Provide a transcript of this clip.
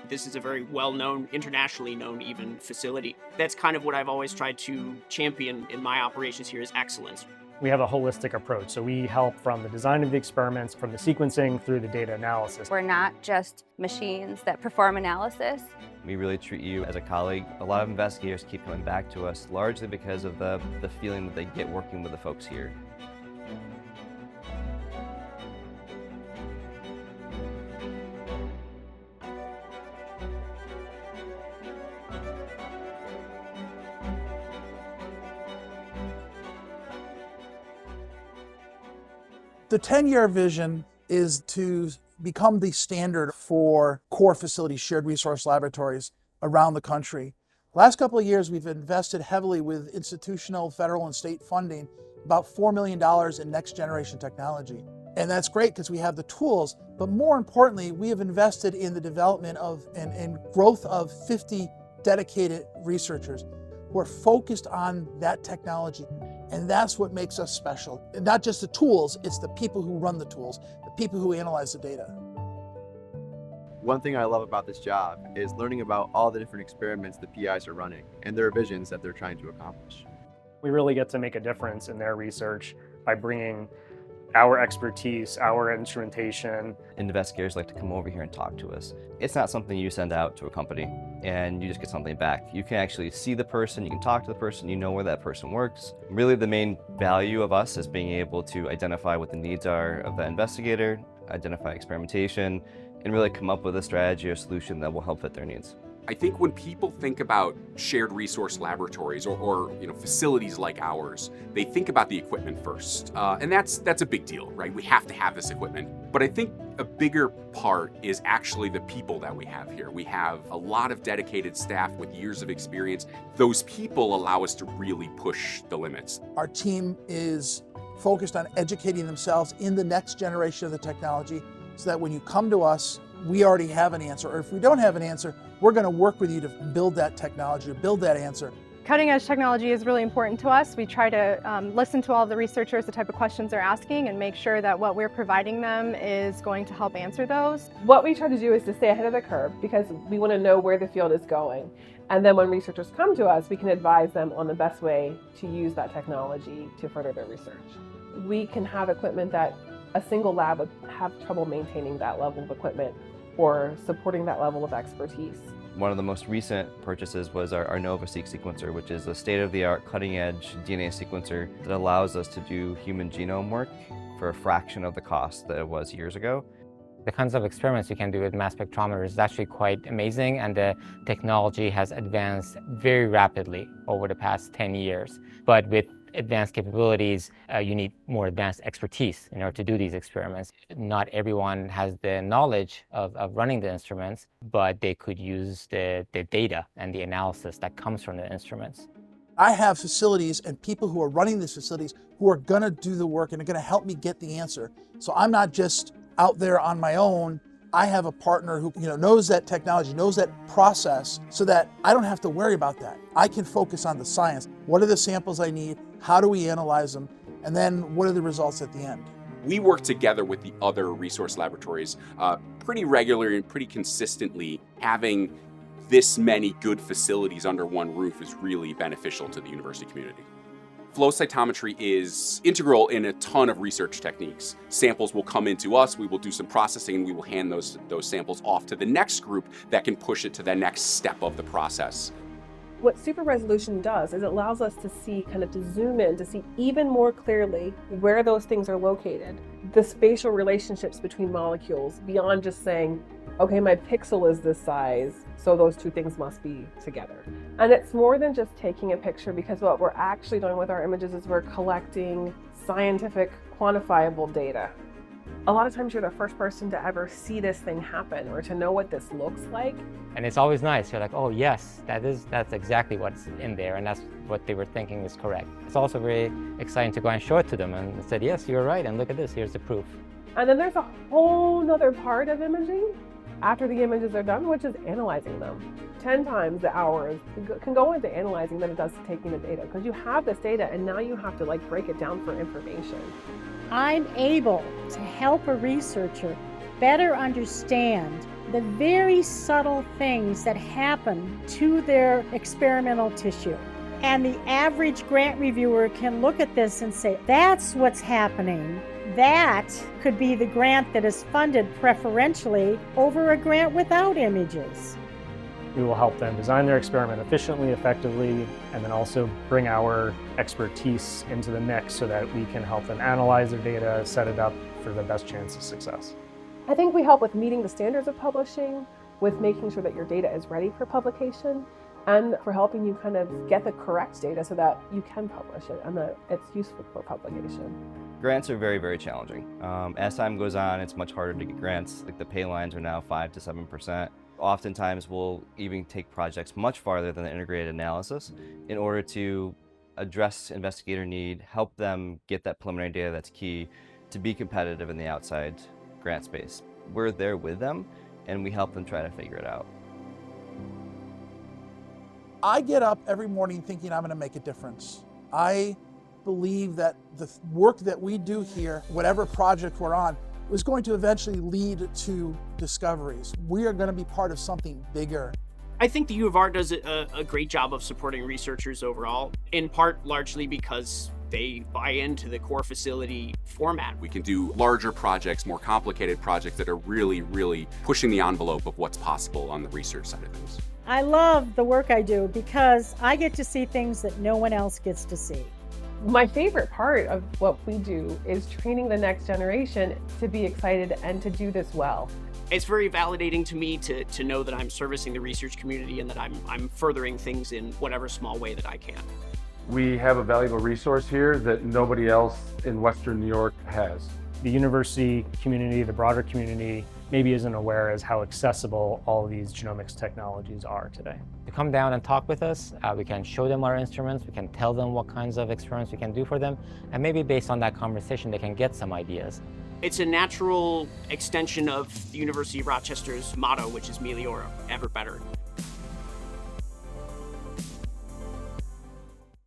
This is a very well-known, internationally known even facility. That's kind of what I've always tried to champion in my operations here is excellence. We have a holistic approach, so we help from the design of the experiments, from the sequencing through the data analysis. We're not just machines that perform analysis. We really treat you as a colleague. A lot of investigators keep coming back to us, largely because of the feeling that they get working with the folks here. The 10-year vision is to become the standard for core facilities, shared resource laboratories around the country. Last couple of years, we've invested heavily with institutional, federal, and state funding, about $4 million in next generation technology. And that's great because we have the tools, but more importantly, we have invested in the development of and growth of 50 dedicated researchers who are focused on that technology. And that's what makes us special. And not just the tools, it's the people who run the tools, the people who analyze the data. One thing I love about this job is learning about all the different experiments the PIs are running and their visions that they're trying to accomplish. We really get to make a difference in their research by bringing our expertise, our instrumentation. Investigators like to come over here and talk to us. It's not something you send out to a company and you just get something back. You can actually see the person, you can talk to the person, you know where that person works. Really the main value of us is being able to identify what the needs are of the investigator, identify experimentation, and really come up with a strategy or solution that will help fit their needs. I think when people think about shared resource laboratories or facilities like ours, they think about the equipment first. And that's a big deal, right? We have to have this equipment. But I think a bigger part is actually the people that we have here. We have a lot of dedicated staff with years of experience. Those people allow us to really push the limits. Our team is focused on educating themselves in the next generation of the technology so that when you come to us, we already have an answer. Or if we don't have an answer, we're going to work with you to build that technology, or build that answer. Cutting edge technology is really important to us. We try to listen to all the researchers, the type of questions they're asking, and make sure that what we're providing them is going to help answer those. What we try to do is to stay ahead of the curve because we want to know where the field is going. And then when researchers come to us, we can advise them on the best way to use that technology to further their research. We can have equipment that a single lab would have trouble maintaining that level of equipment or supporting that level of expertise. One of the most recent purchases was our NovaSeq sequencer, which is a state-of-the-art cutting-edge DNA sequencer that allows us to do human genome work for a fraction of the cost that it was years ago. The kinds of experiments you can do with mass spectrometers is actually quite amazing, and the technology has advanced very rapidly over the past 10 years. But with advanced capabilities, you need more advanced expertise in order to do these experiments. Not everyone has the knowledge of running the instruments, but they could use the data and the analysis that comes from the instruments. I have facilities and people who are running these facilities who are going to do the work and are going to help me get the answer. So I'm not just out there on my own. I have a partner who knows that technology, knows that process, so that I don't have to worry about that. I can focus on the science. What are the samples I need? How do we analyze them? And then what are the results at the end? We work together with the other resource laboratories pretty regularly and pretty consistently. Having this many good facilities under one roof is really beneficial to the university community. Flow cytometry is integral in a ton of research techniques. Samples will come into us, we will do some processing, and we will hand those samples off to the next group that can push it to the next step of the process. What super resolution does is it allows us to see, to zoom in, to see even more clearly where those things are located. The spatial relationships between molecules beyond just saying, okay, my pixel is this size, so those two things must be together. And it's more than just taking a picture, because what we're actually doing with our images is we're collecting scientific, quantifiable data. A lot of times you're the first person to ever see this thing happen or to know what this looks like. And it's always nice. You're like, oh yes, that's exactly what's in there, and that's what they were thinking is correct. It's also very exciting to go and show it to them and said, yes, you're right, and look at this, here's the proof. And then there's a whole nother part of imaging after the images are done, which is analyzing them. 10 times the hours can go into analyzing than it does to taking the data, because you have this data and now you have to break it down for information. I'm able to help a researcher better understand the very subtle things that happen to their experimental tissue. And the average grant reviewer can look at this and say, that's what's happening. That could be the grant that is funded preferentially over a grant without images. We will help them design their experiment efficiently, effectively, and then also bring our expertise into the mix so that we can help them analyze their data, set it up for the best chance of success. I think we help with meeting the standards of publishing, with making sure that your data is ready for publication, and for helping you kind of get the correct data so that you can publish it and that it's useful for publication. Grants are very, very challenging. As time goes on, it's much harder to get grants. Like the pay lines are now 5 to 7%. Oftentimes we'll even take projects much farther than the integrated analysis in order to address investigator need, help them get that preliminary data that's key to be competitive in the outside grant space. We're there with them and we help them try to figure it out. I get up every morning thinking I'm going to make a difference. I believe that the work that we do here, whatever project we're on, is going to eventually lead to discoveries. We are going to be part of something bigger. I think the U of R does a great job of supporting researchers overall, in part largely because they buy into the core facility format. We can do larger projects, more complicated projects that are really, really pushing the envelope of what's possible on the research side of things. I love the work I do because I get to see things that no one else gets to see. My favorite part of what we do is training the next generation to be excited and to do this well. It's very validating to me to know that I'm servicing the research community and that I'm furthering things in whatever small way that I can. We have a valuable resource here that nobody else in Western New York has. The university community, the broader community, maybe isn't aware as how accessible all of these genomics technologies are today. To come down and talk with us, we can show them our instruments, we can tell them what kinds of experiments we can do for them, and maybe based on that conversation they can get some ideas. It's a natural extension of the University of Rochester's motto, which is Meliora, ever better.